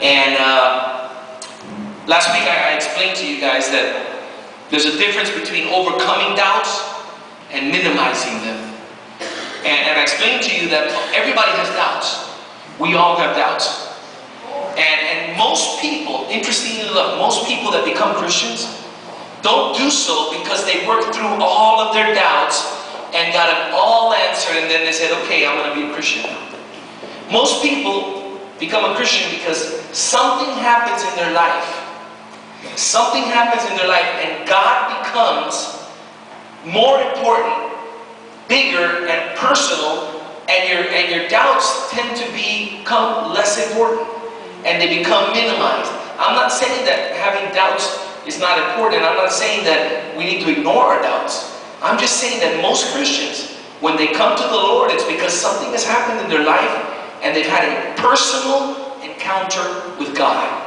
And last week I explained to you guys that there's a difference between overcoming doubts and minimizing them. And I explained to you that everybody has doubts. We all have doubts. And most people, interestingly enough, most people that become Christians don't do so because they worked through all of their doubts and got it all answered, and then they said, okay, I'm going to be a Christian now. Most people become a Christian because something happens in their life. Something happens in their life, and God becomes more important, bigger, and personal, and your doubts tend to become less important, and they become minimized. I'm not saying that having doubts is not important. I'm not saying that we need to ignore our doubts. I'm just saying that most Christians, when they come to the Lord, it's because something has happened in their life, and they've had a personal encounter with God.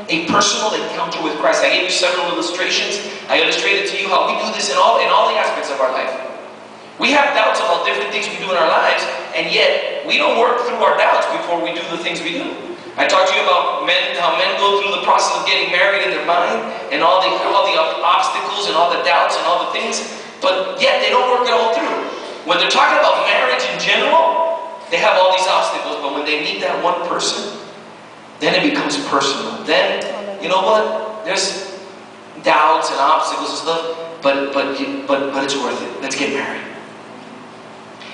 A personal encounter with Christ. I gave you several illustrations. I illustrated to you how we do this in all the aspects of our life. We have doubts about different things we do in our lives, and yet we don't work through our doubts before we do the things we do. I talked to you about men, how men go through the process of getting married in their mind, and all the obstacles and all the doubts and all the things, but yet they don't work it all through. When they're talking about marriage in general, they have all these obstacles, but when they meet that one person, then it becomes personal. Then, you know what? There's doubts and obstacles and stuff, but it's worth it. Let's get married.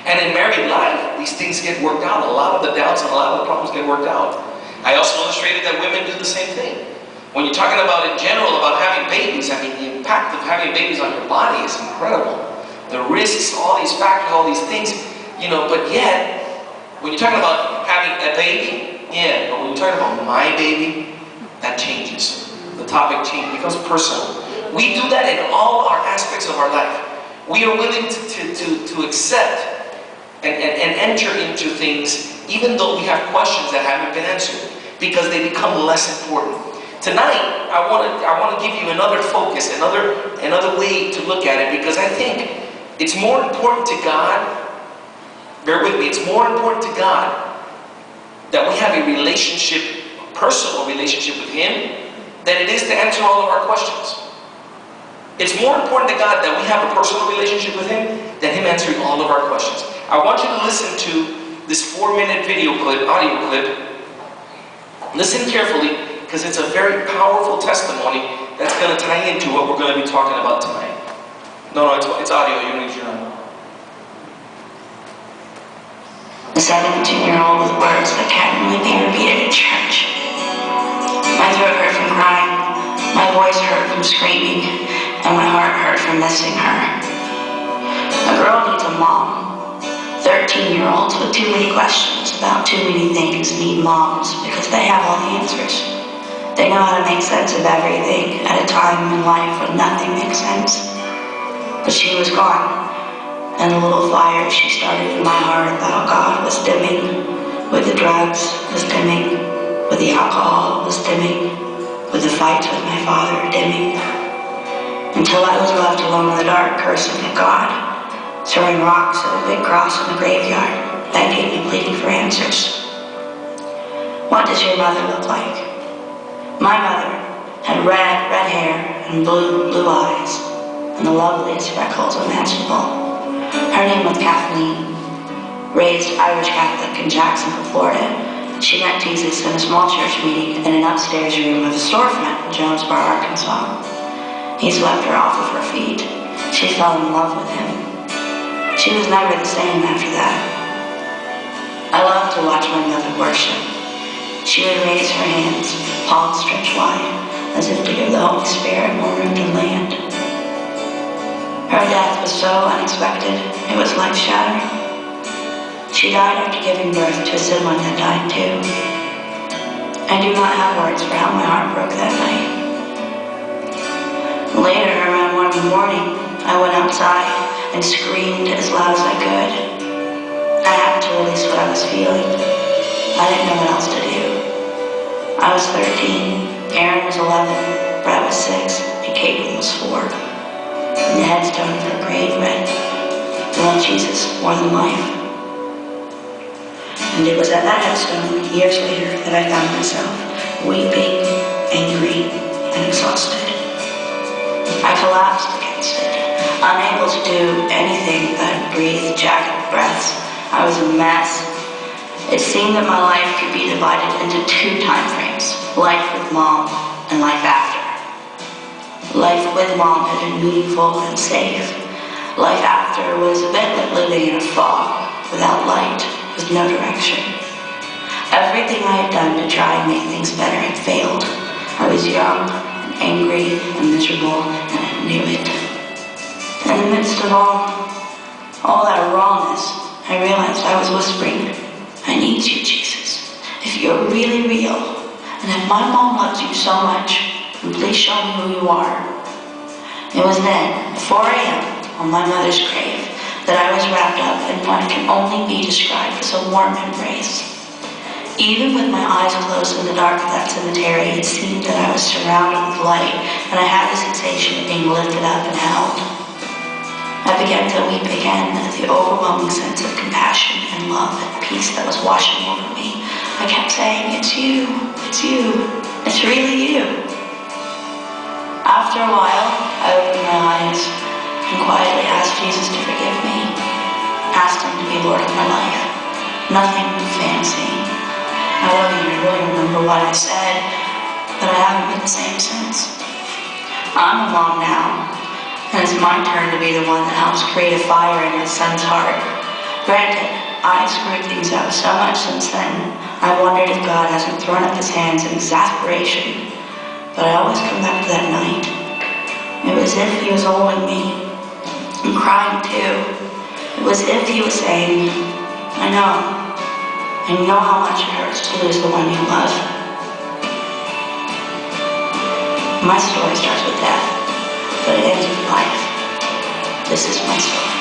And in married life, these things get worked out. A lot of the doubts and a lot of the problems get worked out. I also illustrated that women do the same thing. When you're talking about in general about having babies, I mean, the impact of having babies on your body is incredible. The risks, all these factors, all these things, you know, but yet, when you're talking about having a baby, yeah, but when you're talking about my baby, that changes. The topic changes, becomes personal. We do that in all our aspects of our life. We are willing to accept and enter into things even though we have questions that haven't been answered, because they become less important. Tonight, I want to give you another focus, another way to look at it, because I think it's more important to God, bear with me, it's more important to God that we have a relationship, a personal relationship with Him, than it is to answer all of our questions. It's more important to God that we have a personal relationship with Him than Him answering all of our questions. I want you to listen to this 4-minute audio clip. Listen carefully, because it's a very powerful testimony that's going to tie into what we're going to be talking about tonight. No, it's audio. You don't need your own. A 17-year-old with words that can't really be repeated in church. My throat hurt from crying, my voice hurt from screaming, and my heart hurt from missing her. A girl needs a mom. 13-year-olds with too many questions about too many things need moms because they have all the answers. They know how to make sense of everything at a time in life when nothing makes sense. But she was gone, and the little fire she started in my heart about God was dimming, with the drugs was dimming, with the alcohol was dimming, with the fights with my father dimming, until I was left alone in the dark, cursing at God, throwing rocks at a big cross in the graveyard, begging and pleading for answers. What does your mother look like? My mother had red hair and blue eyes, and the loveliest freckles imaginable. Her name was Kathleen. Raised Irish Catholic in Jacksonville, Florida, she met Jesus in a small church meeting in an upstairs room of a storefront in Jonesboro, Arkansas. He swept her off of her feet. She fell in love with him. She was never the same after that. I loved to watch my mother worship. She would raise her hands, palms stretched wide, as if to give the Holy Spirit more room to land. Her death was so unexpected, it was life-shattering. She died after giving birth to a sibling that died too. I do not have words for how my heart broke that night. Later, around 1 in the morning, I went outside and screamed as loud as I could. I had to release what I was feeling. I didn't know what else to do. I was 13, Aaron was 11, Brett was 6, and Caitlin was 4. And the headstone of her grave read, "Love Jesus more than life." And it was at that headstone, years later, that I found myself weeping, angry, and exhausted. I collapsed against it, unable to do anything but breathe jagged breaths. I was a mess. It seemed that my life could be divided into two time frames, life with Mom and life after. Life with Mom had been meaningful and safe. Life after was a bit like living in a fog, without light, with no direction. Everything I had done to try and make things better had failed. I was young and angry and miserable, and I knew it. In the midst of all that rawness, I realized I was whispering, I need you, Jesus. If you're really real, and if my Mom loves you so much, then please show me who you are. It was then, at 4 a.m., on my mother's grave, that I was wrapped up in what can only be described as a warm embrace. Even with my eyes closed in the dark of that cemetery, it seemed that I was surrounded with light, and I had the sensation of being lifted up and held. I began to weep again at the overwhelming sense of compassion and love and peace that was washing over me. I kept saying, it's you, it's really you. After a while, I opened my eyes and quietly asked Jesus to forgive me. Asked him to be Lord of my life. Nothing fancy. I don't even really remember what I said, but I haven't been the same since. I'm a mom now, and it's my turn to be the one that helps create a fire in my son's heart. Granted, I've screwed things up so much since then, I wondered if God hasn't thrown up his hands in exasperation, but I always come back to that night. It was as if he was holding me, and crying too. It was as if he was saying, I know how much it hurts to lose the one you love. My story starts with death, but it ends with life. This is my story.